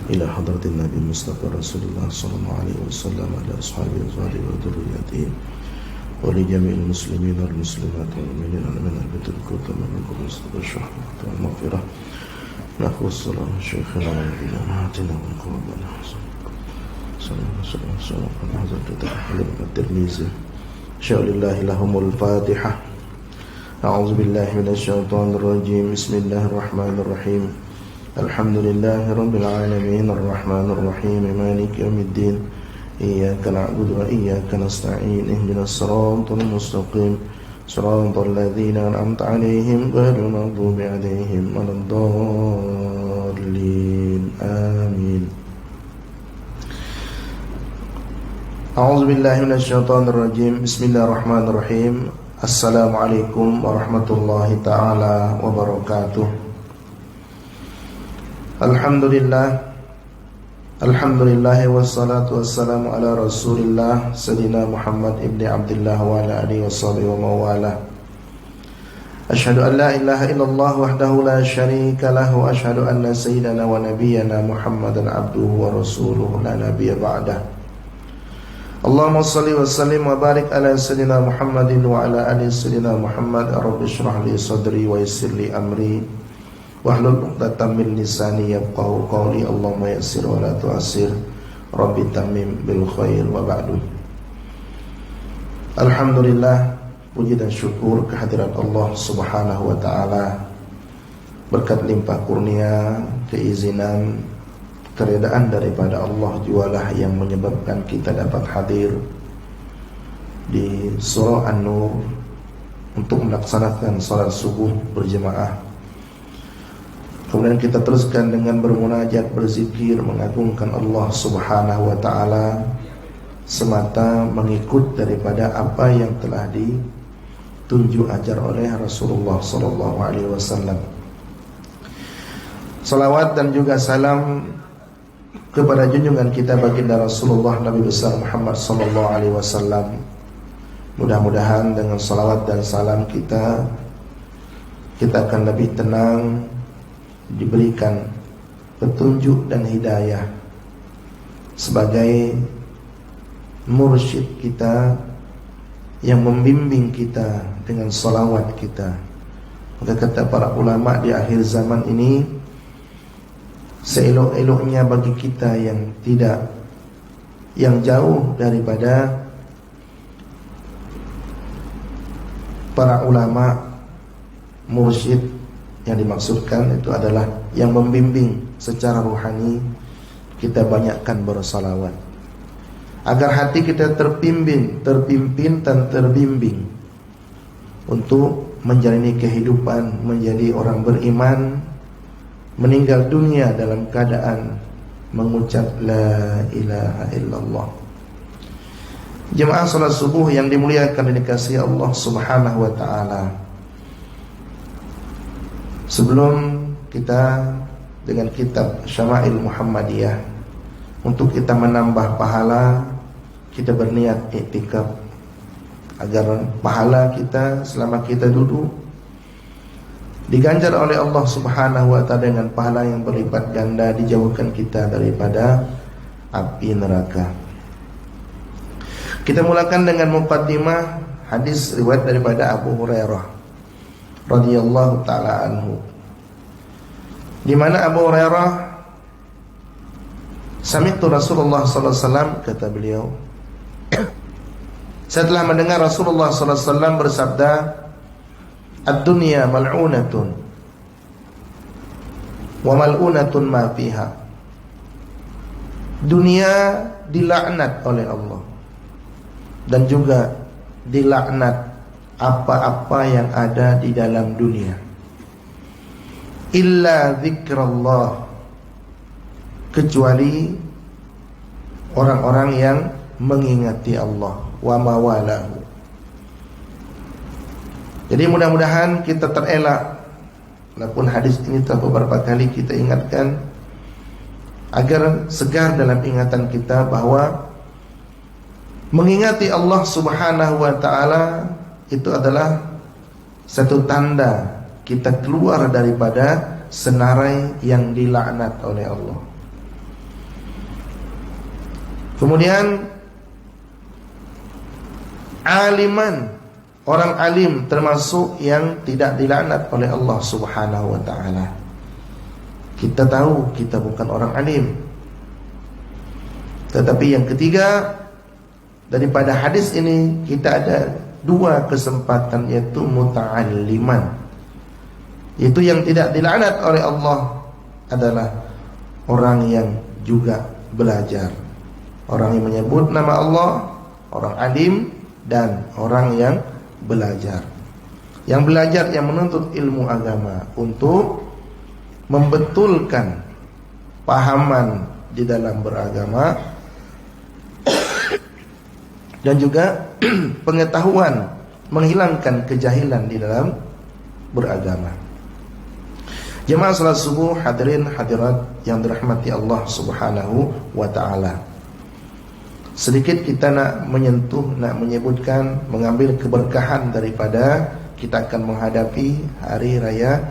إلى حضرة النبي المصطفى رسول الله صلى الله عليه وسلم على أصحابه وذريته ولجميع المسلمين والمسلمات والمؤمنين والمؤمنات بالكتب والقدس والشهوات والمغفرة نخص الله شيخنا ونبينا نهاتنا ونقربنا صلى الله عليه وسلم على حضرة الترمذي شاء لله لهم الفاتحة. أعوذ بالله من الشيطان الرجيم. بسم الله الرحمن الرحيم. الحمد لله رب العالمين الرحمن الرحيم مالك يوم الدين إياك نعبد وإياك نستعين اهدنا الصراط المستقيم صراط الذين أنعمت عليهم غير المغضوب عليهم ولا الضالين آمين. أعوذ بالله من الشيطان الرجيم. بسم الله الرحمن الرحيم. Assalamualaikum warahmatullahi ta'ala wabarakatuh. Alhamdulillah wassalatu wassalamu ala rasulillah Sayyidina Muhammad ibn Abdullah wa ala alihi washabihi wa mawala. Ashhadu an la ilaha illallah wahdahu la syarika lahu wa ashhadu anna sayyidana wa nabiyyana Muhammadan abduhu wa rasuluhu la nabiyya ba'dah. Allahumma salli wa sallim wa barik ala sayyidina Muhammadin wa ala ali sayyidina Muhammad. Rabbi shrah li sadri wa yassir li amri wahlul 'uqdatam min lisani yafqahu qawli. Allahumma yassir wa la tu'assir. Rabbi tammim bil khair wa ba'du. Alhamdulillah, puji dan syukur kehadirat Allah Subhanahu wa taala. Berkat limpah kurnia, keizinan, keredaan daripada Allah jualah yang menyebabkan kita dapat hadir di surah An-Nur untuk melaksanakan salat subuh berjemaah. Kemudian kita teruskan dengan bermunajat, berzikir, mengagungkan Allah Subhanahu wa taala semata mengikut daripada apa yang telah ditunjuk ajar oleh Rasulullah sallallahu alaihi wasallam. Salawat dan juga salam kepada junjungan kita baginda Rasulullah Nabi besar Muhammad sallallahu alaihi wasallam. Mudah-mudahan dengan salawat dan salam kita akan lebih tenang, diberikan petunjuk dan hidayah sebagai mursyid kita yang membimbing kita dengan salawat kita. Maka kata para ulama, di akhir zaman ini seelok-eloknya bagi kita yang jauh daripada para ulama mursyid, yang dimaksudkan itu adalah yang membimbing secara rohani. Kita banyakkan bersalawat agar hati kita terpimpin dan terbimbing untuk menjalani kehidupan menjadi orang beriman, meninggal dunia dalam keadaan mengucap la ilaha illallah. Jemaah salat subuh yang dimuliakan dan dikasihi Allah Subhanahu wa taala. Sebelum kita dengan kitab Syama'il Muhammadiyah, untuk kita menambah pahala, kita berniat iktikaf agar pahala kita selama kita duduk diganjar oleh Allah Subhanahu wa ta'ala dengan pahala yang berlipat ganda, dijauhkan kita daripada api neraka. Kita mulakan dengan muqaddimah hadis riwayat daripada Abu Hurairah radhiyallahu ta'ala anhu, di mana Abu Hurairah, sami'tu Rasulullah sallallahu alaihi wasallam, kata beliau, saya telah mendengar Rasulullah sallallahu alaihi wasallam bersabda, ad-dunya mal'unatun wa mal'unatun ma fiha. Dunia dilaknat oleh Allah dan juga dilaknat apa-apa yang ada di dalam dunia, illa zikrullah, kecuali orang-orang yang mengingati Allah, wa mawalahu. Jadi mudah-mudahan kita terelak, walaupun hadis ini telah beberapa kali kita ingatkan, agar segar dalam ingatan kita bahwa mengingati Allah Subhanahu wa ta'ala itu adalah satu tanda kita keluar daripada senarai yang dilaknat oleh Allah. Kemudian aliman, orang alim termasuk yang tidak dilaknat oleh Allah Subhanahu wa taala. Kita tahu kita bukan orang alim. Tetapi yang ketiga, daripada hadis ini kita ada dua kesempatan, yaitu muta'alliman, yaitu yang tidak dilaknat oleh Allah adalah orang yang juga belajar, orang yang menyebut nama Allah, orang alim, dan orang yang belajar. Yang belajar, yang menuntut ilmu agama untuk membetulkan pahaman di dalam beragama dan juga pengetahuan, menghilangkan kejahilan di dalam beragama. Jemaah salat subuh, hadirin hadirat yang dirahmati Allah Subhanahu wa taala. Sedikit kita nak menyentuh, nak menyebutkan, mengambil keberkahan daripada kita akan menghadapi hari raya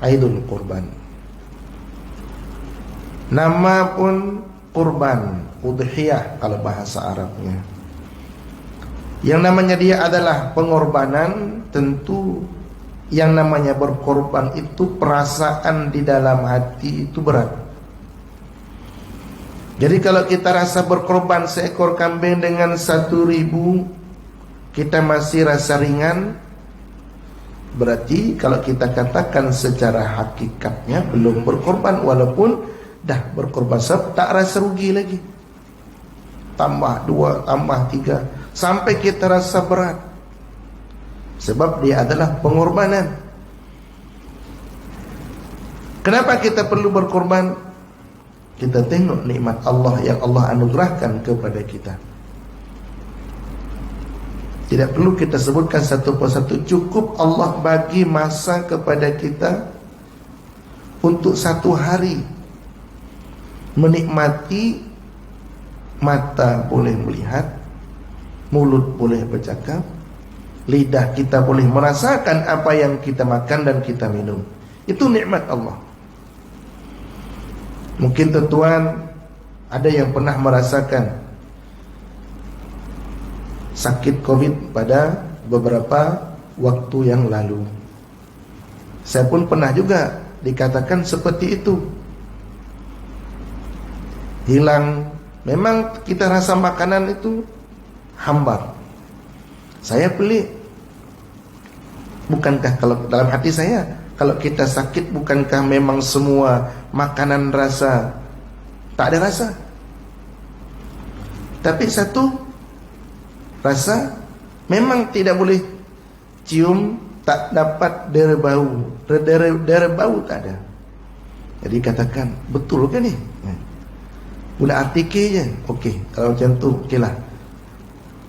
Aidul Qurban. Nama pun kurban, udhiyah kalau bahasa Arabnya. Yang namanya dia adalah pengorbanan. Tentu yang namanya berkorban itu perasaan di dalam hati itu berat. Jadi kalau kita rasa berkorban seekor kambing dengan 1.000, kita masih rasa ringan, berarti kalau kita katakan secara hakikatnya belum berkorban, walaupun dah berkorban sebab tak rasa rugi lagi. Tambah 2, tambah 3, sampai kita rasa berat, sebab dia adalah pengorbanan. Kenapa kita perlu berkorban? Kita tengok nikmat Allah yang Allah anugerahkan kepada kita. Tidak perlu kita sebutkan satu persatu. Cukup Allah bagi masa kepada kita untuk 1 hari menikmati. Mata boleh melihat, mulut boleh bercakap, lidah kita boleh merasakan apa yang kita makan dan kita minum. Itu nikmat Allah. Mungkin tuan ada yang pernah merasakan sakit COVID pada beberapa waktu yang lalu. Saya pun pernah juga dikatakan seperti itu. Hilang. Memang kita rasa makanan itu hambar. Saya pelik. Bukankah kalau dalam hati saya, kalau kita sakit, bukankah memang semua makanan rasa tak ada rasa? Tapi satu rasa memang tidak boleh cium, tak dapat dera bau. Dera bau tak ada. Jadi katakan, betul ke ni? Guna artikel je. Okey, kalau macam tu, okeylah.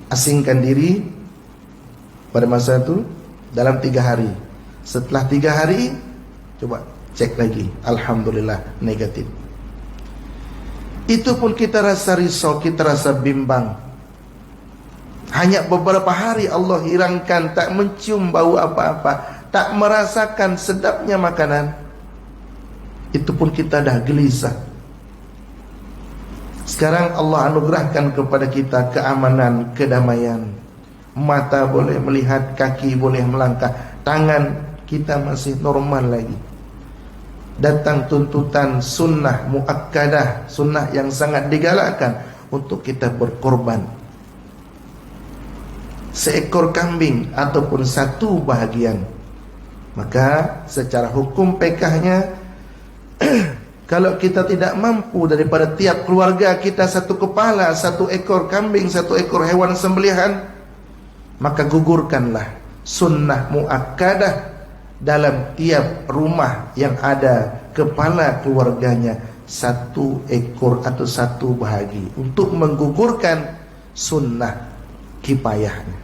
Asingkan diri pada masa tu dalam 3 hari. Setelah 3 hari, coba cek lagi. Alhamdulillah, negatif. Itu pun kita rasa risau, kita rasa bimbang. Hanya beberapa hari Allah hilangkan, tak mencium bau apa-apa, tak merasakan sedapnya makanan. Itu pun kita dah gelisah. Sekarang Allah anugerahkan kepada kita keamanan, kedamaian. Mata boleh melihat, kaki boleh melangkah, tangan kita masih normal lagi. Datang tuntutan sunnah muakkadah, sunnah yang sangat digalakkan untuk kita berkorban. Seekor kambing ataupun 1 bahagian. Maka secara hukum pekahnya kalau kita tidak mampu daripada tiap keluarga kita 1 kepala, 1 ekor kambing, 1 ekor hewan sembelihan, maka gugurkanlah sunnah muakkadah dalam tiap rumah yang ada kepala keluarganya 1 ekor atau 1 bahagi, untuk menggugurkan sunnah kifayahnya.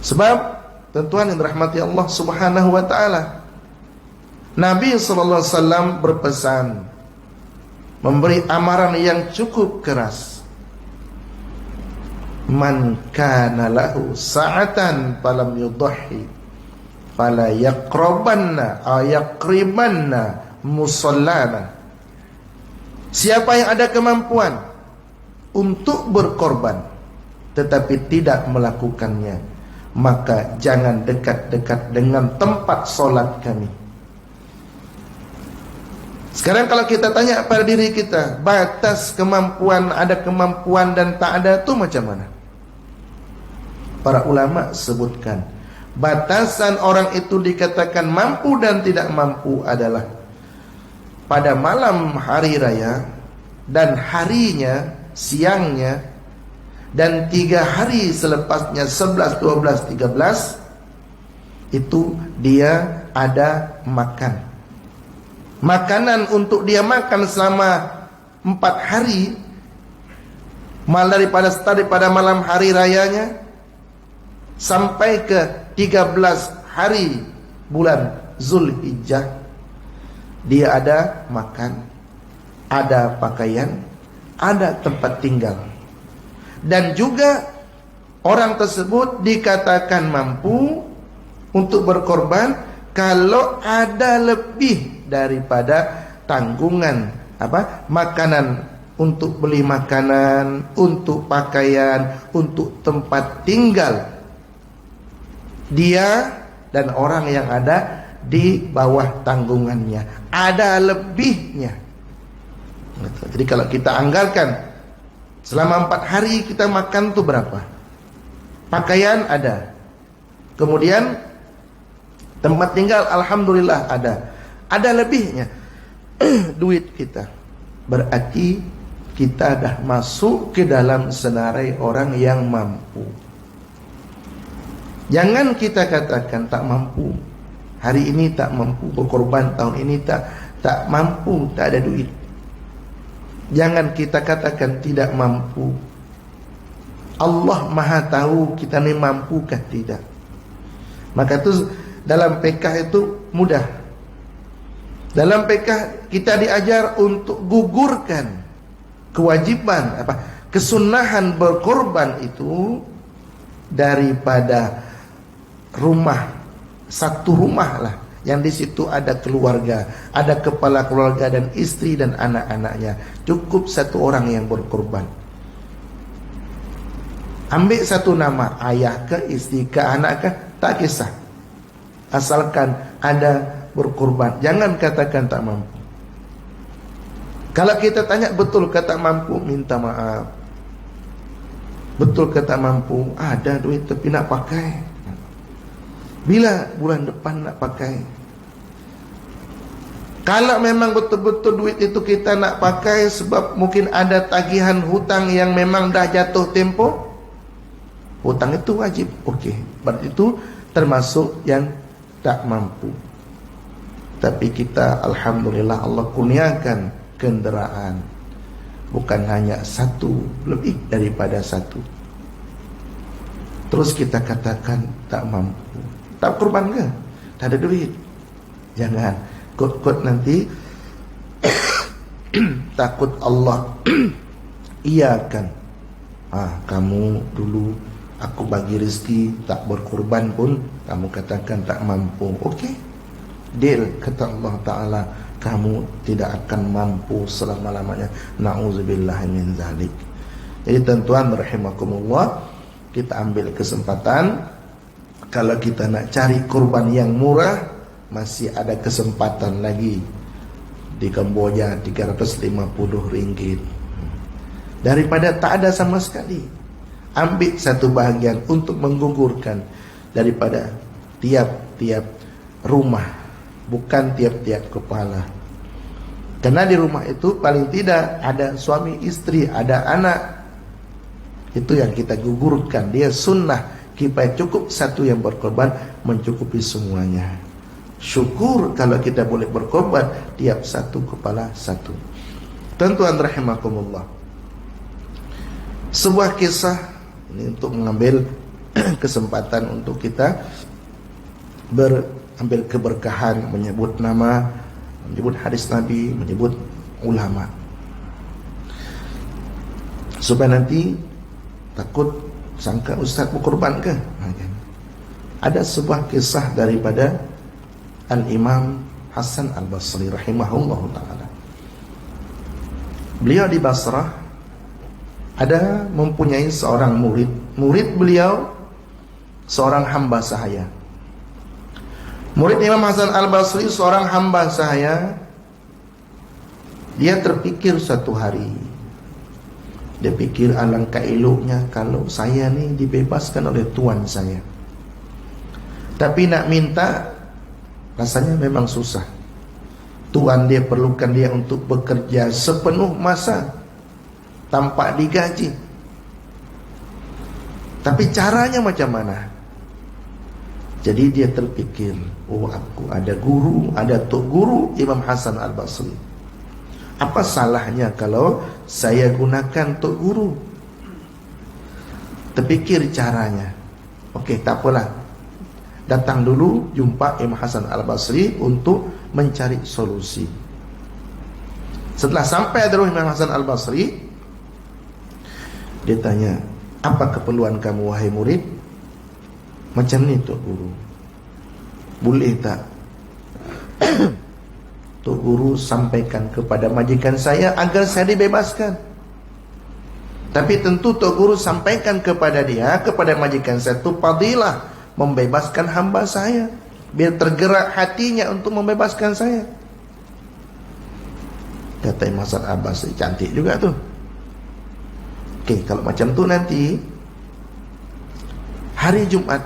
Sebab tuan-tuan yang dirahmati Allah Subhanahu wa taala, Nabi SAW berpesan, memberi amaran yang cukup keras. Man kana lahu sa'atan falam yudhi fala yaqrabanna aw yaqribanna musallana. Siapa yang ada kemampuan untuk berkorban tetapi tidak melakukannya, maka jangan dekat-dekat dengan tempat solat kami. Sekarang kalau kita tanya pada diri kita, batas kemampuan, ada kemampuan dan tak ada itu macam mana? Para ulama sebutkan, batasan orang itu dikatakan mampu dan tidak mampu adalah pada malam hari raya dan harinya, siangnya, dan 3 hari selepasnya 11, 12, 13 itu dia ada makan. Makanan untuk dia makan selama 4 hari daripada malam hari rayanya sampai ke 13 hari bulan Zulhijjah, dia ada makan, ada pakaian, ada tempat tinggal. Dan juga orang tersebut dikatakan mampu untuk berkorban kalau ada lebih daripada tanggungan makanan, untuk beli makanan, untuk pakaian, untuk tempat tinggal dia dan orang yang ada di bawah tanggungannya, ada lebihnya. Jadi kalau kita anggarkan selama 4 hari kita makan tuh berapa? Pakaian ada, kemudian tempat tinggal alhamdulillah ada lebihnya. Duit kita, berarti kita dah masuk ke dalam senarai orang yang mampu. Jangan kita katakan tak mampu, hari ini tak mampu berkorban, tahun ini tak mampu, tak ada duit. Jangan kita katakan tidak mampu. Allah Maha tahu kita ni mampukah tidak. Maka itu dalam PK itu mudah. Dalam PK kita diajar untuk gugurkan kewajiban kesunahan berkorban itu daripada rumah, satu rumah lah, yang di situ ada keluarga, ada kepala keluarga dan istri dan anak-anaknya. Cukup satu orang yang berkorban. Ambil satu nama, ayah ke, istri ke, anak ke, tak kisah, asalkan ada berkorban. Jangan katakan tak mampu. Kalau kita tanya betul kata mampu, minta maaf. Betul kata mampu, ada duit tapi nak pakai. Bila bulan depan nak pakai? Kalau memang betul-betul duit itu kita nak pakai sebab mungkin ada tagihan hutang yang memang dah jatuh tempo, hutang itu wajib. Okey, berarti itu termasuk yang tak mampu. Tapi kita alhamdulillah Allah kurniakan kenderaan, bukan hanya satu, lebih daripada satu. Terus kita katakan tak mampu. Tak korban ke? Tak ada duit. Jangan. Kot-kot nanti takut Allah iakan. Kamu dulu aku bagi rezeki tak berkorban pun kamu katakan tak mampu. Okey, deal, kata Allah Ta'ala, kamu tidak akan mampu selama-lamanya. Na'udzubillah min zalik. Jadi tuan-tuan rahimakumullah, kita ambil kesempatan. Kalau kita nak cari kurban yang murah, masih ada kesempatan lagi. Di Kamboja 350 ringgit. Daripada tak ada sama sekali, ambil satu bahagian untuk menggugurkan daripada tiap-tiap rumah, bukan tiap-tiap kepala. Karena di rumah itu paling tidak ada suami istri, ada anak. Itu yang kita gugurkan. Dia sunnah. Kita cukup satu yang berkorban mencukupi semuanya. Syukur kalau kita boleh berkorban tiap satu kepala satu. Tuan-tuan rahimakumullah, sebuah kisah ini untuk mengambil kesempatan untuk kita berambil keberkahan, menyebut nama, menyebut hadis Nabi, menyebut ulama, supaya nanti takut sangka ustaz berkorban ke? Ada sebuah kisah daripada Al-Imam Hasan Al-Basri rahimahullah ta'ala. Beliau di Basrah ada mempunyai seorang murid. Murid beliau seorang hamba sahaya. Murid Imam Hasan Al-Basri seorang hamba sahaya. Dia terpikir satu hari, dia pikir alangkah eloknya kalau saya ni dibebaskan oleh tuan saya. Tapi nak minta rasanya memang susah. Tuan dia perlukan dia untuk bekerja sepenuh masa tanpa digaji. Tapi caranya macam mana? Jadi dia terpikir, oh aku ada guru, ada tok guru Imam Hasan Al-Basri. Apa salahnya kalau saya gunakan tok guru? Terpikir caranya. Okey, tak apalah. Datang dulu jumpa Imam Hasan Al-Basri untuk mencari solusi. Setelah sampai di rumah Imam Hasan Al-Basri, dia tanya, apa keperluan kamu wahai murid? Macam ni tok guru, boleh tak tok guru sampaikan kepada majikan saya agar saya dibebaskan? Tapi tentu tok guru sampaikan kepada dia, kepada majikan saya, itu fadilah membebaskan hamba saya, biar tergerak hatinya untuk membebaskan saya. Kata Imam Hasan Al-Basri, cantik juga tu. Okey, kalau macam tu nanti hari Jumat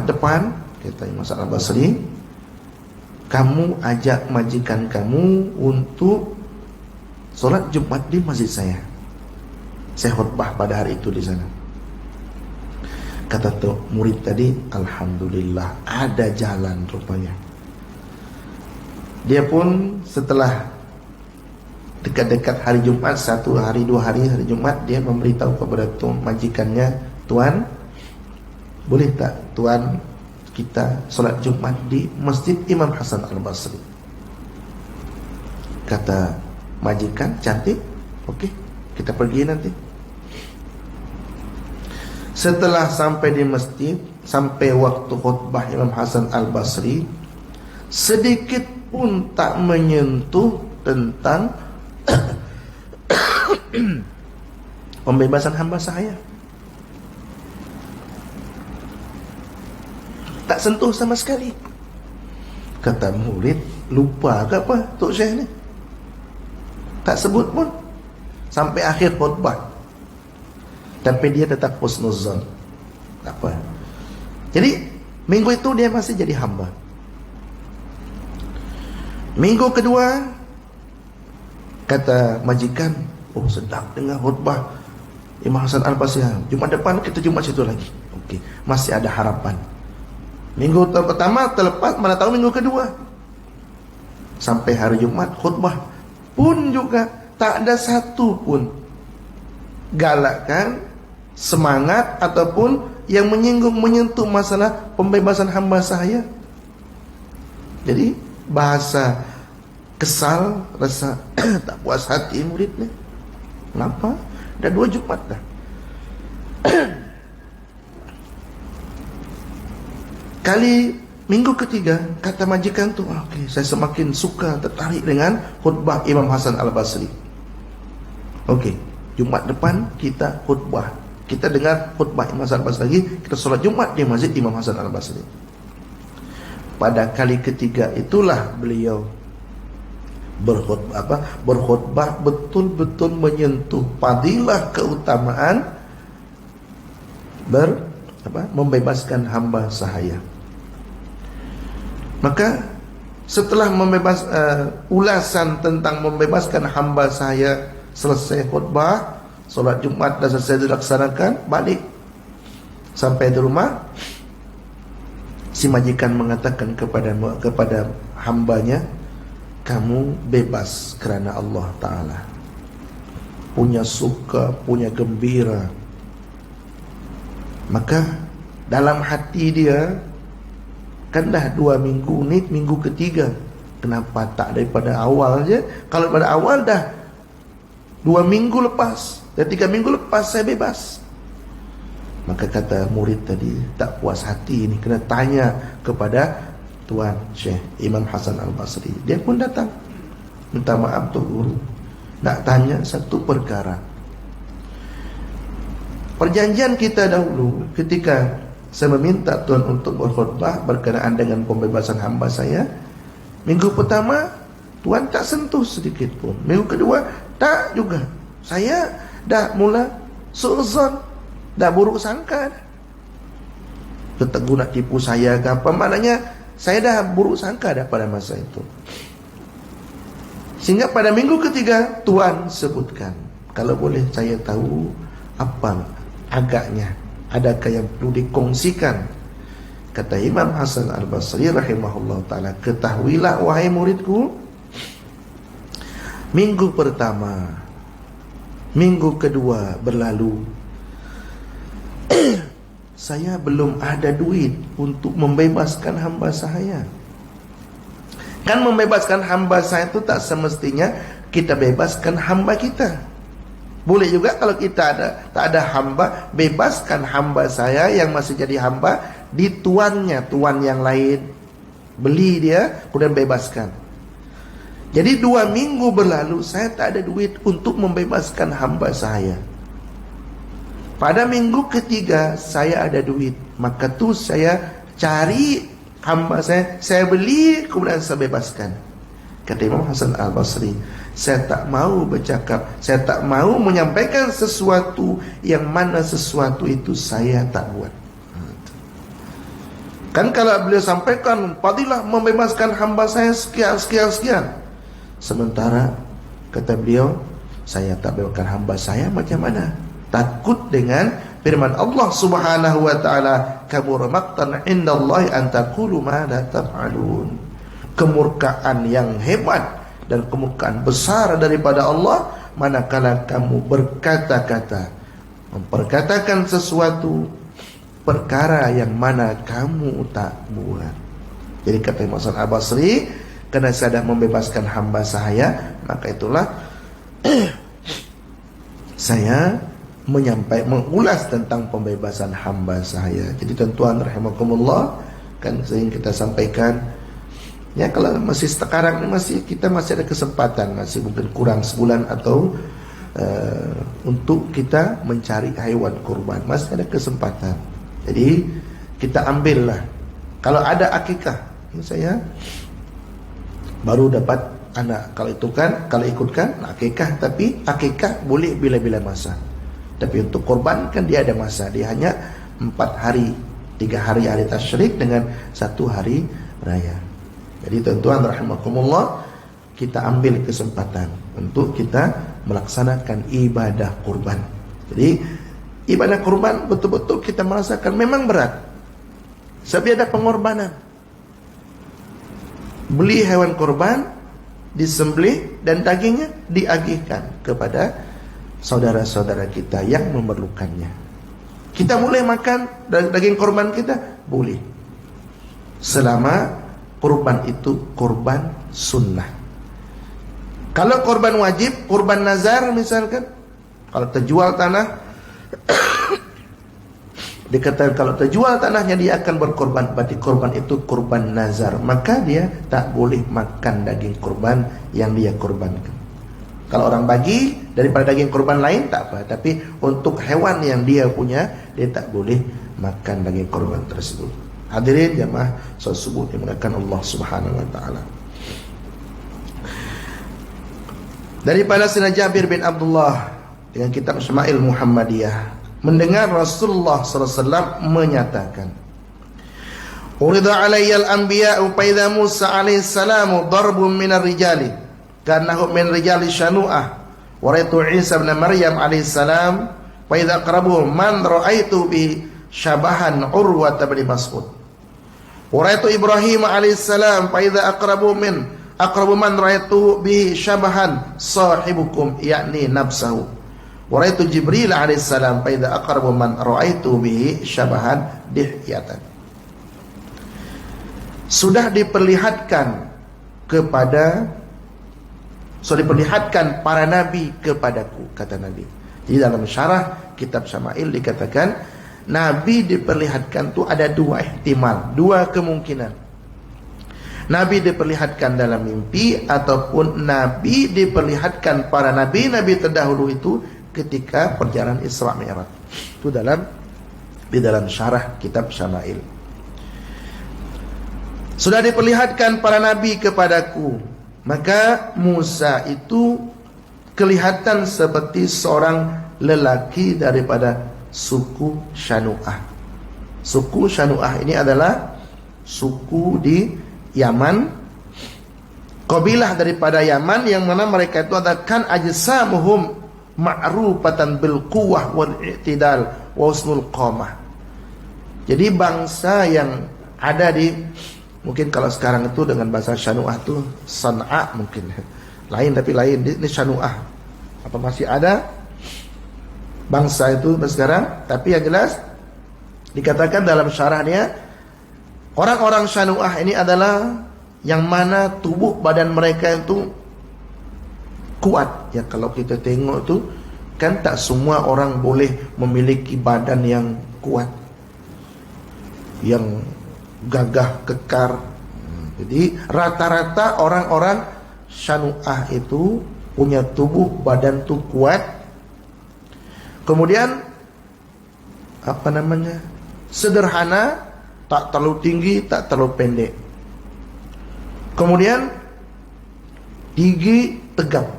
depan, kata Imam Hasan Al-Basri, kamu ajak majikan kamu untuk solat Jumat di masjid saya. Saya khutbah pada hari itu di sana. Kata tu murid tadi, alhamdulillah ada jalan rupanya. Dia pun setelah dekat-dekat hari Jumat, 1 hari 2 hari Jumat, dia memberitahu kepada majikannya, tuan, boleh tak tuan kita solat Jumat di Masjid Imam Hasan Al-Basri? Kata majikan, cantik, okey, kita pergi nanti. Setelah sampai di masjid, sampai waktu khutbah Imam Hasan Al-Basri, sedikit pun tak menyentuh tentang pembebasan hamba saya. Tak sentuh sama sekali. Kata murid, lupa ke apa Tok Syekh ni? Tak sebut pun sampai akhir khutbah. Tapi dia tetap husnuzan. Tak apa. Jadi minggu itu dia masih jadi hamba. Minggu kedua, kata majikan, oh sedap dengar khutbah Imam Hasan Al-Basri. Jumat depan kita Jumat situ lagi. Okey, masih ada harapan. Minggu pertama terlepas, mana tahu minggu kedua. Sampai hari Jumat khutbah pun juga tak ada satu pun galakkan, semangat ataupun yang menyinggung, menyentuh masalah pembebasan hamba saya. Jadi bahasa kesal, rasa tak puas hati murid ni. Kenapa? Dah 2 Jumat dah. Kali minggu ketiga, kata majikan tu, okey, saya semakin suka, tertarik dengan khutbah Imam Hasan Al-Basri. Okey, Jumat depan kita khutbah, kita dengar khutbah Imam Hasan Al-Basri lagi, kita solat Jumat di Masjid Imam Hasan Al-Basri. Pada kali ketiga itulah beliau berkhutbah betul-betul menyentuh fadilah keutamaan membebaskan hamba sahaya. Maka setelah ulasan tentang membebaskan hamba sahaya selesai khutbah, solat Jumat dah selesai dilaksanakan, balik sampai di rumah, si majikan mengatakan kepada hambanya, kamu bebas kerana Allah Ta'ala. Punya suka, punya gembira. Maka dalam hati dia, kan dah 2 minggu ni, minggu ketiga, kenapa tak daripada awal je? Kalau pada awal dah 2 minggu lepas, dah 3 minggu lepas saya bebas. Maka kata murid tadi, tak puas hati ni, kena tanya kepada Tuan Syekh Imam Hasan Al-Basri. Dia pun datang, minta maaf Tok Guru, nak tanya satu perkara. Perjanjian kita dahulu ketika saya meminta Tuan untuk berkhutbah berkenaan dengan pembebasan hamba saya, minggu pertama Tuan tak sentuh sedikit pun. Minggu kedua tak juga. Saya dah mula su'zon, dah buruk sangka dah. Keteguh nak tipu saya ke apa, maknanya saya dah buruk sangka dah pada masa itu. Sehingga pada minggu ketiga Tuan sebutkan, kalau boleh saya tahu apa agaknya, adakah yang perlu dikongsikan. Kata Imam Hasan Al-Basri rahimahullah ta'ala, ketahuilah wahai muridku, minggu pertama, minggu kedua berlalu, saya belum ada duit untuk membebaskan hamba saya. Kan membebaskan hamba saya itu tak semestinya kita bebaskan hamba kita. Boleh juga kalau kita tak ada hamba, bebaskan hamba saya yang masih jadi hamba di tuannya, tuan yang lain. Beli dia, kemudian bebaskan. Jadi 2 minggu berlalu, saya tak ada duit untuk membebaskan hamba saya. Pada minggu ketiga, saya ada duit. Maka tu saya cari hamba saya beli, kemudian saya bebaskan. Kata Imam Hasan Al-Basri, saya tak mau bercakap, saya tak mau menyampaikan sesuatu yang mana sesuatu itu saya tak buat. Kan kalau beliau sampaikan, fadilah membebaskan hamba saya sekian. Sementara kata beliau, saya tak bebaskan hamba saya, macam mana? Takut dengan firman Allah Subhanahu wa taala, kabura maqtan indallahi an taqulu ma la taf'alun. Kemurkaan yang hebat dan kemurkaan besar daripada Allah manakala kamu berkata-kata, memperkatakan sesuatu perkara yang mana kamu tak buat. Jadi kata Imam Hasan Al-Basri, kerana saya dah membebaskan hamba saya, maka itulah saya mengulas tentang pembebasan hamba saya. Jadi tuan-tuan rahimakumullah, kan sering kita sampaikan, ya kalau masih sekarang ni kita masih ada kesempatan, masih mungkin kurang sebulan atau untuk kita mencari haiwan kurban, masih ada kesempatan. Jadi kita ambillah. Kalau ada akikah, ini saya baru dapat anak, kalau ikutkan akikah, tapi akikah boleh bila-bila masa. Tapi untuk korban kan dia ada masa, dia hanya 4 hari, 3 hari hari tasyrik dengan 1 hari raya. Jadi tuan-tuan rahimakumullah, kita ambil kesempatan untuk kita melaksanakan ibadah kurban. Jadi ibadah kurban betul-betul kita merasakan memang berat, sebab ada pengorbanan. Beli hewan kurban, disembelih dan dagingnya diagihkan kepada saudara-saudara kita yang memerlukannya. Kita boleh makan daging kurban kita? Boleh, selama kurban itu kurban sunnah. Kalau kurban wajib, kurban nazar misalkan, kalau terjual tanah dikatakan kalau terjual tanahnya dia akan berkorban, berarti kurban itu kurban nazar, maka dia tak boleh makan daging kurban yang dia kurbankan. Kalau orang bagi daripada daging kurban lain tak apa, tapi untuk hewan yang dia punya, dia tak boleh makan daging kurban tersebut. Hadirin jamaah salat subuh dimuliakan Allah Subhanahu wa taala. Daripada Sayyidina Jabir bin Abdullah dengan kitab Syama'il Muhammadiyah, mendengar Rasulullah sallallahu alaihi wasallam menyatakan, "Urida 'alayya al-anbiya'u fa idza Musa alaihi salamu darbun minar rijali kanahu min rijali shanu'ah wa ra'aytu Isa ibn Maryam alaihi salam fa idza aqrabu man ra'aytu bi syabahan Urwa bin Mas'ud wa ra'aytu Ibrahim alaihi salam fa idza aqrabu man ra'aytu bi syabahan sahibukum yakni nafsahu wa ra'aytu Jibril alaihi salam fa idza aqrabu man ra'aytu bihi syabahan dihyatan." Sudah diperlihatkan para nabi kepadaku, kata Nabi. Jadi dalam syarah kitab Syama'il dikatakan, Nabi diperlihatkan tu ada 2 ihtimal, 2 kemungkinan. Nabi diperlihatkan dalam mimpi ataupun Nabi diperlihatkan para nabi-nabi terdahulu itu ketika perjalanan Isra Mi'raj. Itu di dalam syarah kitab Syama'il. Sudah diperlihatkan para nabi kepadaku, maka Musa itu kelihatan seperti seorang lelaki daripada suku Syanu'ah. Suku Syanu'ah ini adalah suku di Yaman, kabilah daripada Yaman yang mana mereka itu ada kan ajsamuhum ma'rufatan bil quwwah wal i'tidal wa husnul qamah. Jadi bangsa yang ada di, mungkin kalau sekarang itu dengan bahasa Syanu'ah itu San'a mungkin. Lain tapi lain, ini Syanu'ah. Apa masih ada bangsa itu sekarang? Tapi yang jelas dikatakan dalam syarahnya, orang-orang Syanu'ah ini adalah yang mana tubuh badan mereka itu kuat. Ya kalau kita tengok tu kan tak semua orang boleh memiliki badan yang kuat, yang gagah kekar. Jadi rata-rata orang-orang Syanu'ah itu punya tubuh badan tu kuat. Kemudian sederhana, tak terlalu tinggi, tak terlalu pendek. Kemudian gigi tegap.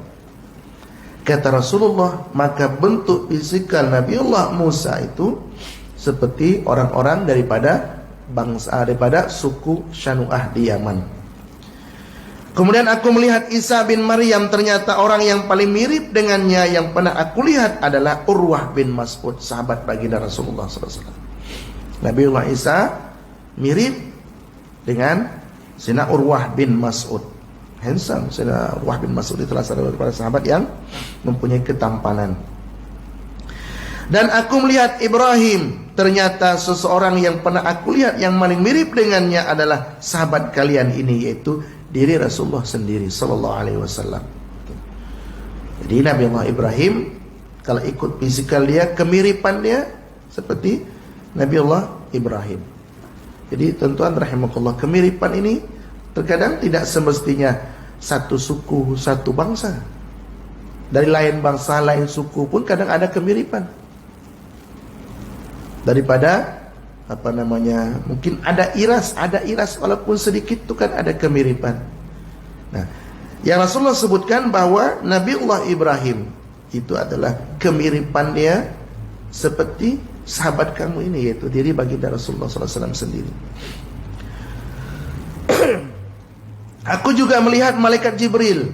Kata Rasulullah, maka bentuk fisikal Nabiullah Musa itu seperti orang-orang daripada suku Syanu'ah di Yaman. Kemudian aku melihat Isa bin Maryam, ternyata orang yang paling mirip dengannya yang pernah aku lihat adalah Urwah bin Mas'ud, sahabat baginda Rasulullah SAW. Nabiullah Isa mirip dengan Sayyidina Urwah bin Mas'ud. Handsome. Sayyidina Urwah bin Mas'ud itu salah satu daripada sahabat yang mempunyai ketampanan. Dan aku melihat Ibrahim, ternyata seseorang yang pernah aku lihat yang paling mirip dengannya adalah sahabat kalian ini, yaitu diri Rasulullah sendiri sallallahu alaihi wasallam. Jadi Nabi Allah Ibrahim kalau ikut fisikal dia, kemiripan dia seperti Nabi Allah Ibrahim. Jadi tuan-tuan rahimakumullah, kemiripan ini terkadang tidak semestinya satu suku, satu bangsa. Dari lain bangsa, lain suku pun kadang ada kemiripan. Daripada mungkin ada iras walaupun sedikit itu kan ada kemiripan. Nah, yang Rasulullah sebutkan bahwa Nabiullah Ibrahim itu adalah kemiripan dia seperti sahabat kamu ini, yaitu diri baginda Rasulullah SAW sendiri. Aku juga melihat malaikat Jibril.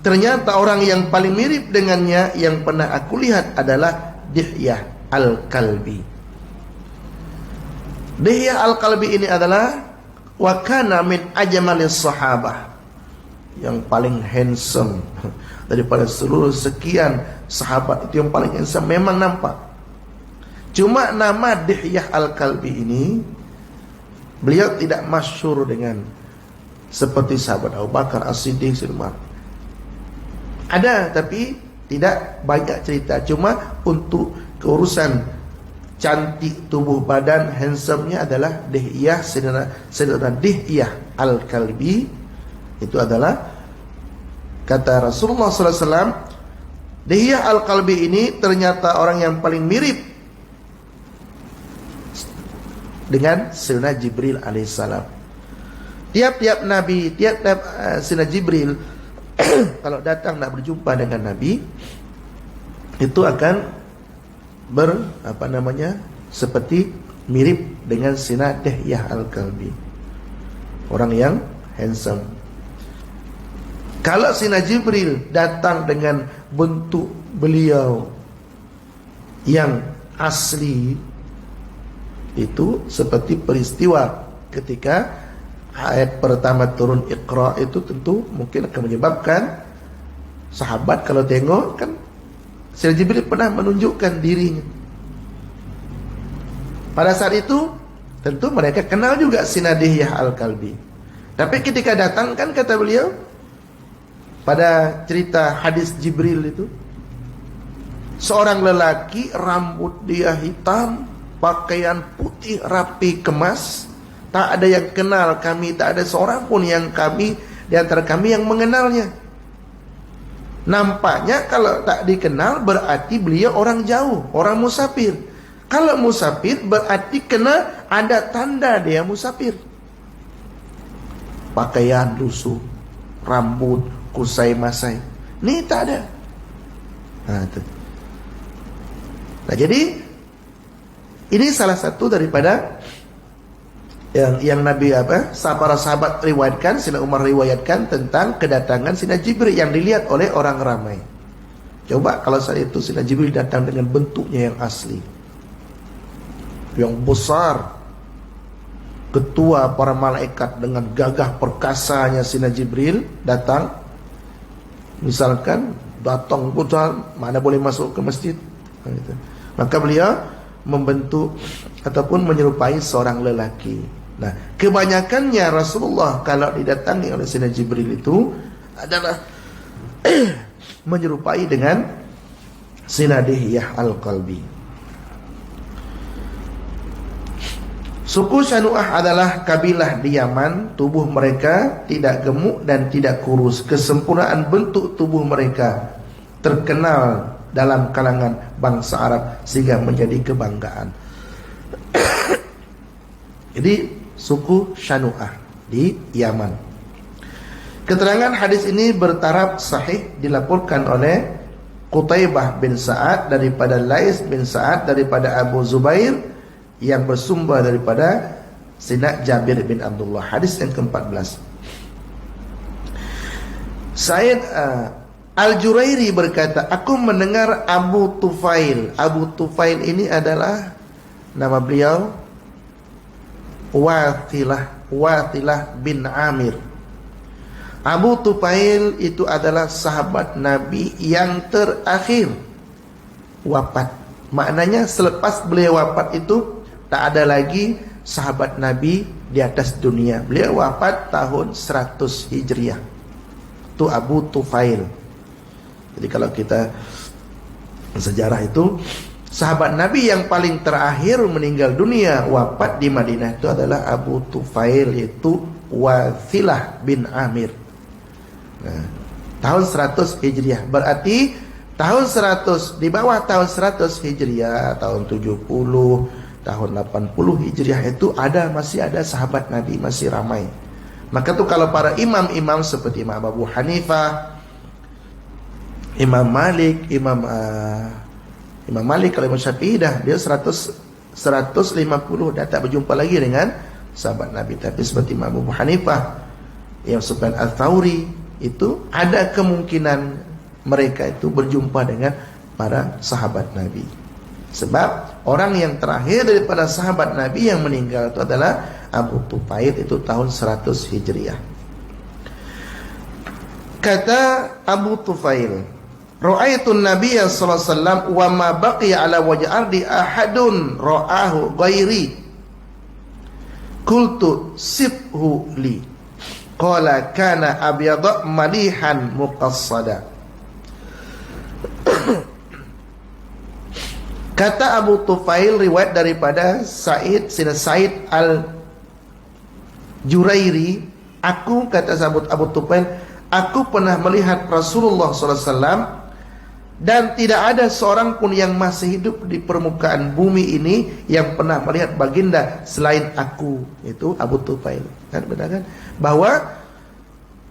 Ternyata orang yang paling mirip dengannya yang pernah aku lihat adalah Dihyah Al-Kalbi. Dihyah Al-Kalbi ini adalah wa kana min ajmalis sahabah, yang paling handsome daripada seluruh sekian sahabat. Itu yang paling handsome, memang nampak. Cuma nama Dihyah Al-Kalbi ini beliau tidak masyhur dengan seperti sahabat Abu Bakar, As-Siddiq, Umar. Ada tapi tidak banyak cerita. Cuma untuk keurusan cantik tubuh badan, handsome-nya adalah Dihyah, Sayyidina Dihyah Al-Kalbi. Itu adalah kata Rasulullah SAW, Dihyah Al-Kalbi ini ternyata orang yang paling mirip dengan Sayyidina Jibril alaihissalam. Tiap-tiap Nabi, tiap-tiap Sayyidina Jibril kalau datang nak berjumpa dengan Nabi, itu akan seperti mirip dengan Sayyidina Dihyah Al-Kalbi, orang yang handsome. Kalau Sayyidina Jibril datang dengan bentuk beliau yang asli, itu seperti peristiwa ketika ayat pertama turun Iqra, itu tentu mungkin akan menyebabkan sahabat kalau tengok kan Sayyidina Jibril pernah menunjukkan dirinya. Pada saat itu tentu mereka kenal juga Sayyidina Dihyah Al-Kalbi. Tapi ketika datang kan kata beliau pada cerita hadis Jibril itu, seorang lelaki rambut dia hitam, pakaian putih rapi kemas, tak ada yang kenal kami, tak ada seorang pun yang kami di antara kami yang mengenalnya. Nampaknya kalau tak dikenal berarti beliau orang jauh, orang musafir. Kalau musafir berarti kena ada tanda dia musafir. Pakaian lusuh, rambut kusai masai, ni tak ada. Nah, jadi ini salah satu daripada yang Nabi para sahabat riwayatkan, Sayyidina Umar riwayatkan tentang kedatangan Sayyidina Jibril yang dilihat oleh orang ramai. Coba kalau saat itu Sayyidina Jibril datang dengan bentuknya yang asli, yang besar, ketua para malaikat dengan gagah perkasanya Sayyidina Jibril datang, misalkan datang putar, mana boleh masuk ke masjid, maka beliau membentuk ataupun menyerupai seorang lelaki. Nah, kebanyakannya Rasulullah kalau didatangi oleh Sayyidina Jibril itu adalah menyerupai dengan Sayyidina Dihyah Al-Qalbi. Suku Syanu'ah adalah kabilah di Yaman. Tubuh mereka tidak gemuk dan tidak kurus. Kesempurnaan bentuk tubuh mereka terkenal dalam kalangan bangsa Arab sehingga menjadi kebanggaan. Jadi suku Syanu'ah di Yaman. Keterangan hadis ini bertaraf sahih dilaporkan oleh Qutaibah bin Sa'ad daripada Lais bin Sa'ad daripada Abu Zubair yang bersumber daripada Sayyidina Jabir bin Abdullah. Hadis yang ke-14. Said Al-Jurairi berkata, aku mendengar Abu Tufail. Abu Tufail ini adalah nama beliau Wathilah bin Amir. Abu Tufail itu adalah sahabat Nabi yang terakhir wafat. Maknanya selepas beliau wafat itu tak ada lagi sahabat Nabi di atas dunia. Beliau wafat tahun 100 Hijriah. Itu Abu Tufail. Jadi kalau kita sejarah itu, sahabat Nabi yang paling terakhir meninggal dunia wafat di Madinah itu adalah Abu Tufail, yaitu Wathilah bin Amir. Nah, tahun 100 Hijriah. Berarti tahun 100, di bawah tahun 100 Hijriah, tahun 70, tahun 80 Hijriah itu masih ada sahabat Nabi, masih ramai. Maka tuh kalau para imam-imam seperti Imam Abu Hanifah, Imam Malik, Imam Malik kalau Imam Syafi'i dah dia 150 dah tak berjumpa lagi dengan sahabat Nabi. Tapi seperti Imam Abu Hanifah, Imam Sufyan Ats-Tsauri, itu ada kemungkinan mereka itu berjumpa dengan para sahabat Nabi. Sebab orang yang terakhir daripada sahabat Nabi yang meninggal itu adalah Abu Tufail, itu tahun 100 Hijriah. Kata Abu Tufail, ra'aitun Nabiyya sallallahu alaihi wasallam wa ma baqiya ala wajhi ardi ahadun ra'ahu ghairi. Qultu sibhu li. Qala kana abyadha malihan muqassada. Kata Abu Tufail, riwayat daripada Said Al-Jurairi, aku, kata sahabat Abu Tufail, aku pernah melihat Rasulullah SAW dan tidak ada seorang pun yang masih hidup di permukaan bumi ini yang pernah melihat baginda selain aku. Itu Abu Tufail. Kan benar kan? Bahwa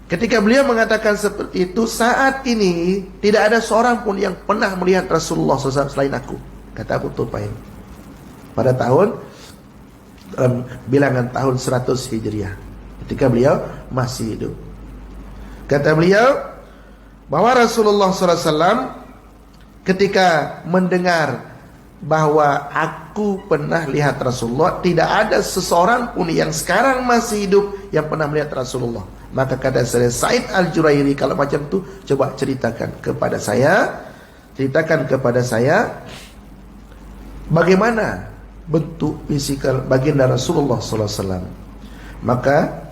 ketika beliau mengatakan seperti itu, saat ini tidak ada seorang pun yang pernah melihat Rasulullah SAW selain aku, kata Abu Tufail. Pada tahun bilangan tahun 100 Hijriah, ketika beliau masih hidup. Kata beliau bahwa Rasulullah SAW ketika mendengar bahwa aku pernah lihat Rasulullah, tidak ada seseorang pun yang sekarang masih hidup yang pernah melihat Rasulullah. Maka kata saya, Said Al-Jurairi, kalau macam tu coba ceritakan kepada saya bagaimana bentuk fisikal baginda Rasulullah SAW. Maka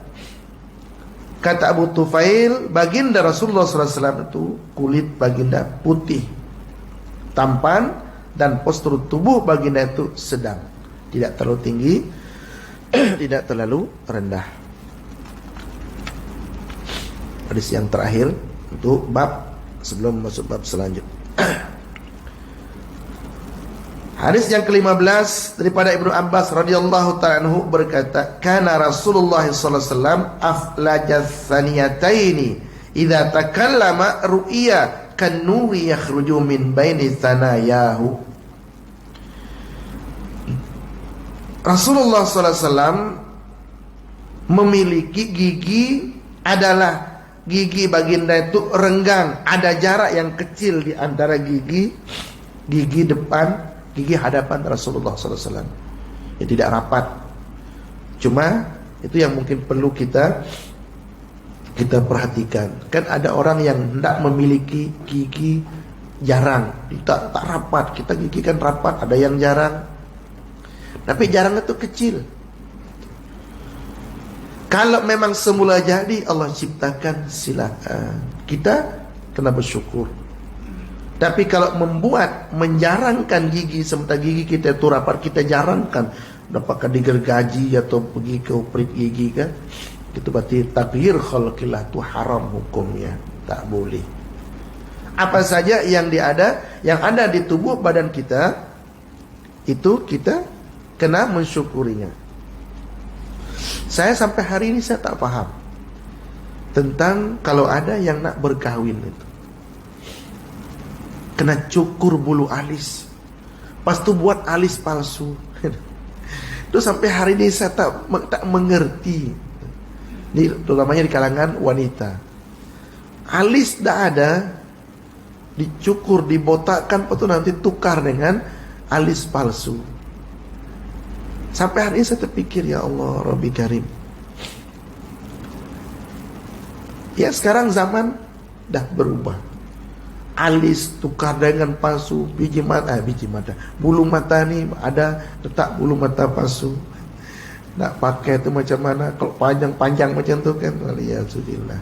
kata Abu Tufail, baginda Rasulullah SAW itu kulit baginda putih, tampan, dan postur tubuh baginda itu sedang, tidak terlalu tinggi, tidak terlalu rendah. Hadis yang terakhir untuk bab sebelum masuk bab selanjutnya. Hadis yang ke-15 daripada Ibnu Abbas radhiyallahu ta'ala anhu berkata, "Kana Rasulullah sallallahu alaihi wasallam aflajaz saniyataini idza takallama ru'ya kan nuri yakhruju min baini sanayahu." Rasulullah sallallahu alaihi wasallam memiliki gigi adalah gigi baginda itu renggang, ada jarak yang kecil di antara gigi depan, gigi hadapan Rasulullah SAW. Ya, tidak rapat. Cuma itu yang mungkin perlu kita perhatikan. Kan ada orang yang hendak memiliki gigi jarang, tak rapat. Kita gigi kan rapat, ada yang jarang. Tapi jarang itu kecil. Kalau memang semula jadi Allah ciptakan, silakan. Kita kena bersyukur. Tapi kalau menjarangkan gigi, sementara gigi kita itu rapat, kita jarangkan, dapatkan digergaji atau pergi ke operit gigi kan, itu berarti takdir khalqillah, itu haram hukumnya, tak boleh. Apa saja yang ada di tubuh badan kita, itu kita kena mensyukurinya. Saya sampai hari ini saya tak faham tentang kalau ada yang nak berkahwin itu kena cukur bulu alis, pas tu buat alis palsu. Itu sampai hari ini saya tak mengerti. Ini terutamanya di kalangan wanita. Alis dah ada, dicukur, dibotakkan, lepas tu nanti tukar dengan alis palsu. Sampai hari ini saya terpikir, ya Allah, Rabbi Karim. Ya sekarang zaman dah berubah. Alis tukar dengan palsu, biji mata, bulu mata ni ada letak bulu mata palsu. Nak pakai tu macam mana? Kalau panjang-panjang macam tu kan, waliyadzubillah.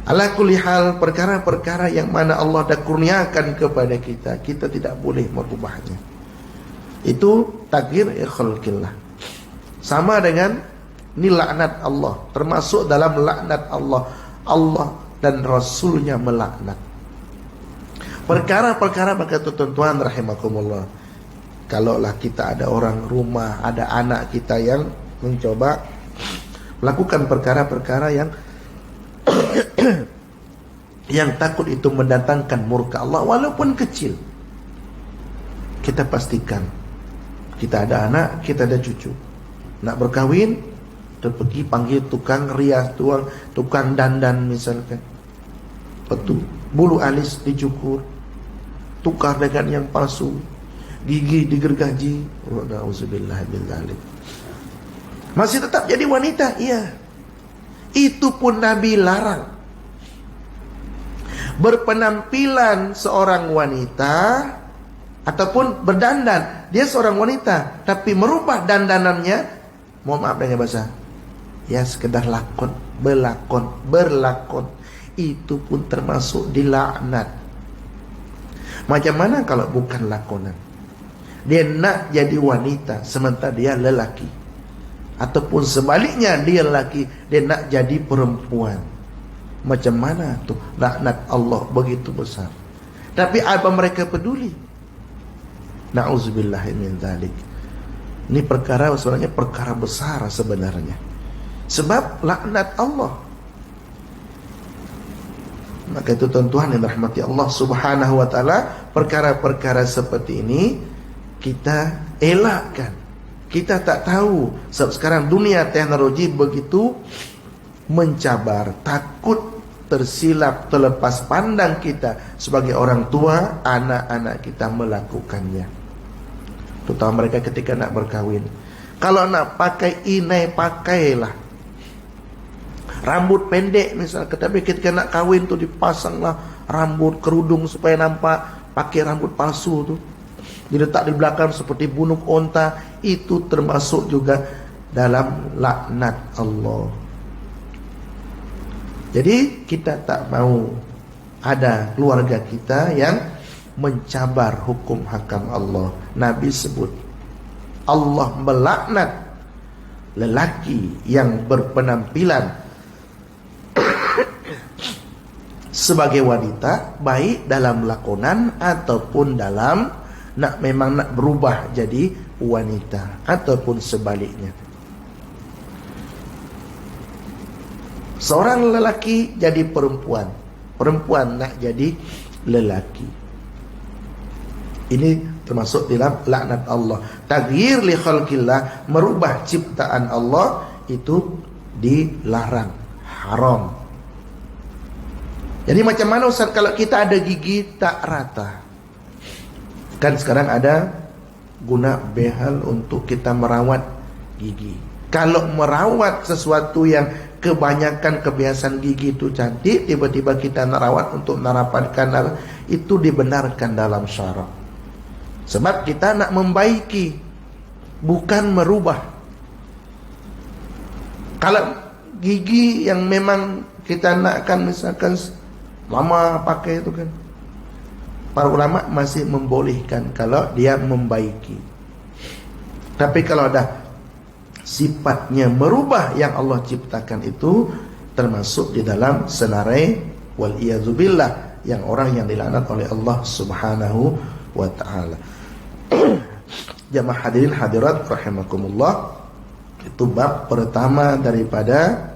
Ala kulli hal, perkara-perkara yang mana Allah dah kurniakan kepada kita, kita tidak boleh merubahnya. Itu takdir khalqillah. Sama dengan ini laknat Allah, termasuk dalam laknat Allah. Allah dan Rasulnya melaknat. Perkara-perkara maka tuan-tuan rahimakumullah, kalaulah kita ada orang rumah, ada anak kita yang mencoba melakukan perkara-perkara yang yang takut itu mendatangkan murka Allah walaupun kecil, kita pastikan kita ada anak, kita ada cucu, nak berkahwin, pergi panggil tukang rias, tukang dandan misalkan, betul, bulu alis dicukur, tukar dengan yang palsu, gigi digergaji, na'udzubillah min dzalik. Masih tetap jadi wanita, iya. Itu pun Nabi larang. Berpenampilan seorang wanita ataupun berdandan, dia seorang wanita tapi merubah dandanannya, mohon maaf dengan bahasa, ya sekedar berlakon, itu pun termasuk dilaknat. Macam mana kalau bukan lakonan? Dia nak jadi wanita sementara dia lelaki, ataupun sebaliknya dia lelaki, dia nak jadi perempuan. Macam mana tu? Laknat Allah begitu besar. Tapi apa mereka peduli? Na'udzubillah min dzalik. Ini perkara sebenarnya perkara besar sebenarnya. Sebab laknat Allah. Maka itu tuan-tuan yang dirahmati Allah Subhanahu wa taala, perkara-perkara seperti ini kita elakkan. Kita tak tahu sebab sekarang dunia teknologi begitu mencabar, takut tersilap, terlepas pandang kita sebagai orang tua, anak-anak kita melakukannya. Terutama mereka ketika nak berkahwin. Kalau nak pakai inai, pakailah. Rambut pendek misal, tapi ketika nak kahwin tu dipasanglah rambut kerudung supaya nampak, pakai rambut palsu tu, diletak di belakang seperti bunuk onta. Itu termasuk juga dalam laknat Allah. Jadi kita tak mau ada keluarga kita yang mencabar hukum hakam Allah. Nabi sebut Allah melaknat lelaki yang berpenampilan sebagai wanita, baik dalam lakonan ataupun dalam memang nak berubah jadi wanita, ataupun sebaliknya. Seorang lelaki jadi perempuan, perempuan nak jadi lelaki. Ini termasuk dalam laknat Allah. Taghyir li khalqillah, merubah ciptaan Allah, itu dilarang, haram. Jadi macam mana Ustaz kalau kita ada gigi tak rata? Kan sekarang ada guna behel untuk kita merawat gigi. Kalau merawat sesuatu yang kebanyakan kebiasaan gigi itu cantik, tiba-tiba kita merawat untuk merapatkan, itu dibenarkan dalam syarak. Sebab kita nak membaiki, bukan merubah. Kalau gigi yang memang kita nakkan, misalkan lama pakai itu kan, para ulama masih membolehkan kalau dia membaiki. Tapi kalau dah sifatnya merubah yang Allah ciptakan, itu termasuk di dalam senarai wal iyadzubillah, yang orang yang dilaknat oleh Allah Subhanahu wa taala. Jamaah hadirin hadirat rahimakumullah, itu bab pertama daripada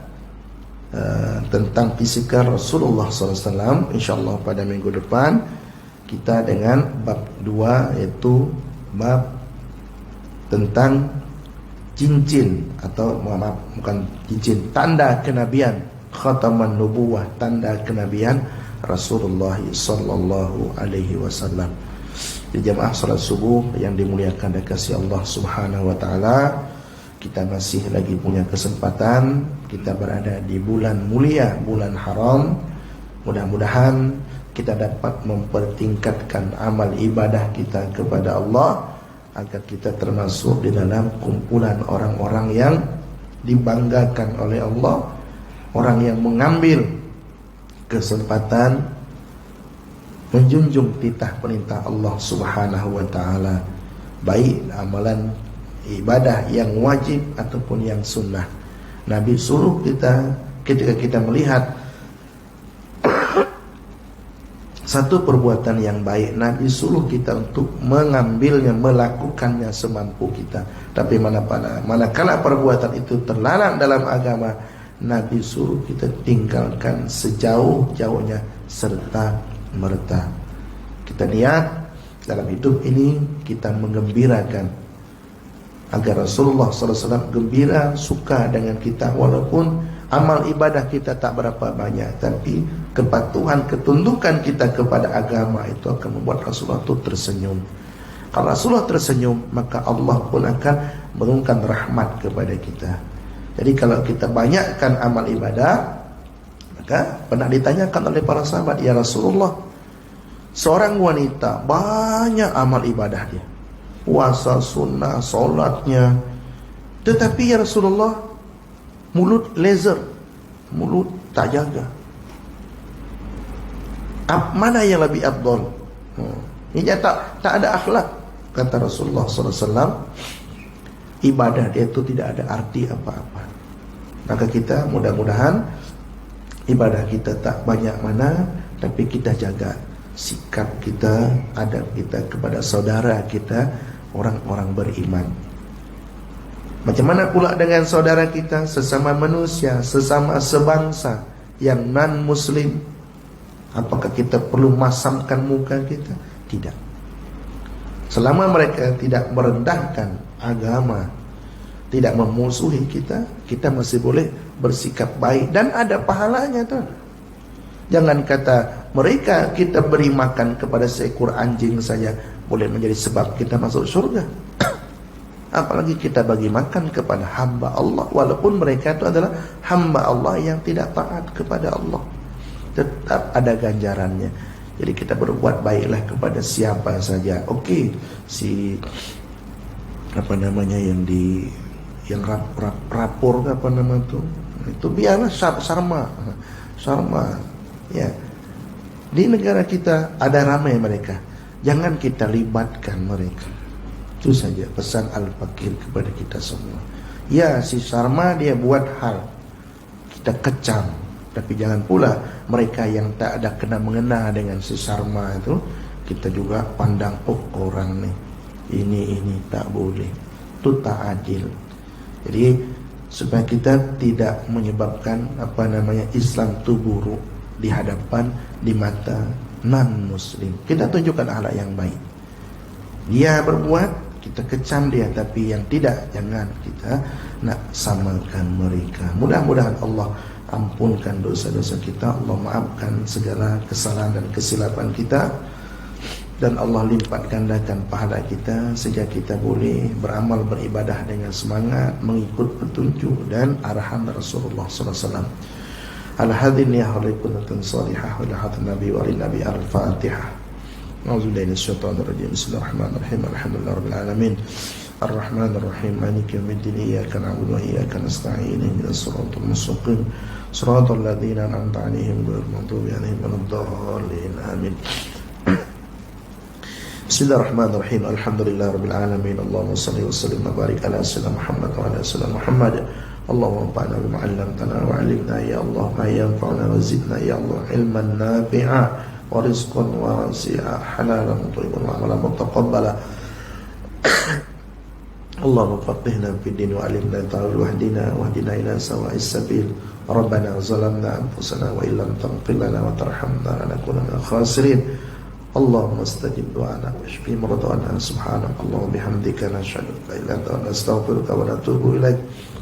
tentang fisikal Rasulullah SAW. InsyaAllah pada minggu depan kita dengan bab 2, yaitu bab tentang cincin, atau maaf, bukan cincin, tanda kenabian, khataman nubuwah, tanda kenabian Rasulullah sallallahu alaihi wasallam. Di jamaah salat subuh yang dimuliakan dan kasih Allah Subhanahu wa taala, kita masih lagi punya kesempatan. Kita berada di bulan mulia, bulan haram. Mudah-mudahan kita dapat mempertingkatkan amal ibadah kita kepada Allah, agar kita termasuk di dalam kumpulan orang-orang yang dibanggakan oleh Allah, orang yang mengambil kesempatan menjunjung titah perintah Allah Subhanahu wa taala, baik amalan ibadah yang wajib ataupun yang sunnah. Nabi suruh kita, ketika kita melihat satu perbuatan yang baik, Nabi suruh kita untuk mengambilnya, melakukannya semampu kita. Tapi manakala perbuatan itu terlarang dalam agama, Nabi suruh kita tinggalkan sejauh-jauhnya serta merta. Kita niat dalam hidup ini kita menggembirakan, agar Rasulullah SAW gembira, suka dengan kita, walaupun amal ibadah kita tak berapa banyak, tapi kepatuhan, ketundukan kita kepada agama itu akan membuat Rasulullah itu tersenyum. Kalau Rasulullah tersenyum, maka Allah pun akan menurunkan rahmat kepada kita. Jadi kalau kita banyakkan amal ibadah, maka pernah ditanyakan oleh para sahabat, ya Rasulullah, seorang wanita banyak amal ibadah dia, puasa sunnah, solatnya, tetapi ya Rasulullah, mulut lezer, mulut tak jaga. Mana yang lebih afdal? Ini tak ada akhlak, kata Rasulullah SAW. Ibadah dia itu tidak ada arti apa-apa. Maka kita mudah-mudahan ibadah kita tak banyak mana, tapi kita jaga sikap kita, adab kita kepada saudara kita, orang-orang beriman. Macam mana pula dengan saudara kita, sesama manusia, sesama sebangsa yang non-muslim? Apakah kita perlu masamkan muka kita? Tidak. Selama mereka tidak merendahkan agama, tidak memusuhi kita, kita masih boleh bersikap baik dan ada pahalanya tuh. Jangan kata mereka kita beri makan kepada seekor anjing saja boleh menjadi sebab kita masuk surga. Apalagi kita bagi makan kepada hamba Allah, walaupun mereka itu adalah hamba Allah yang tidak taat kepada Allah, tetap ada ganjarannya. Jadi kita berbuat baiklah kepada siapa saja. Okey, si apa namanya yang rapor apa nama itu biarlah sarma ya. Di negara kita ada ramai mereka, jangan kita libatkan mereka. Itu saja pesan Al-Fakir kepada kita semua. Ya, si Sarma dia buat hal, kita kecam. Tapi jangan pula mereka yang tak ada kena mengena dengan si Sarma itu, kita juga pandang, oh orang nih, ini tak boleh. Itu tak adil. Jadi supaya kita tidak menyebabkan Islam itu buruk di hadapan, di mata non muslim. Kita tunjukkan akhlak yang baik. Dia berbuat, kita kecam dia, tapi yang tidak, jangan kita nak samakan mereka. Mudah-mudahan Allah ampunkan dosa-dosa kita, Allah maafkan segala kesalahan dan kesilapan kita, dan Allah lipat gandakan pahala kita sehingga kita boleh beramal beribadah dengan semangat mengikut petunjuk dan arahan Rasulullah sallallahu alaihi wasallam. Al-hadin ya halakunatun salihah wa lahatun nabi wa nabi al-fatihah. A'udzubillahi minasyaitonir rajim. Bismillahirrahmanirrahim. Alhamdulillahi rabbil alamin. Arrahmanir rahim. Maliki yaumiddin. Iyyaka na'budu wa iyyaka nasta'in. Ihdinas siratal mustaqim. Siratal ladzina an'amta 'alaihim ghairil maghdubi 'alaihim waladdallin. Amin. Bismillahirrahmanirrahim. Alhamdulillahi rabbil alamin. Allahumma shalli wa sallim wa barik ala sayyidina Muhammad wa ala sayyidina Muhammad. Allahumma anfa'na bima 'allamtana wa 'allimna ya Allah ma yanfa'una wa zidna ya Allah ilman nafi'a wa rizqan wasi'a halalan thayyiban wa amalan mutaqabbala. Allahumma faqihna fid din wa 'allimna ta'ala wahdina ila sawa'is sabil. Rabbana zalamna anfusana wa illam taghfir lana wa tarhamna lanakunanna khasirin. Allahumma istajib du'ana wa shfi maradana. Subhanakallahumma bihamdika nashhadu an la ilaha illa anta nastaghfiruka wa natubu ilaik.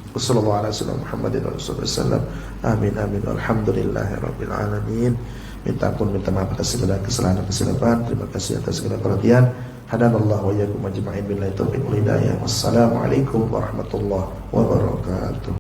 Wassallallahu ala sayyidina Muhammadin wa sallam. Amin amin. Alhamdulillahi rabbil alamin. Minta ampun, minta maaf atas segala kesalahan dan kesilapan. Terima kasih atas segala perhatian. Hadanallahu wa iyyakum ajma'in billahi taufiq wal hidayah. Wassalamualaikum warahmatullahi wabarakatuh.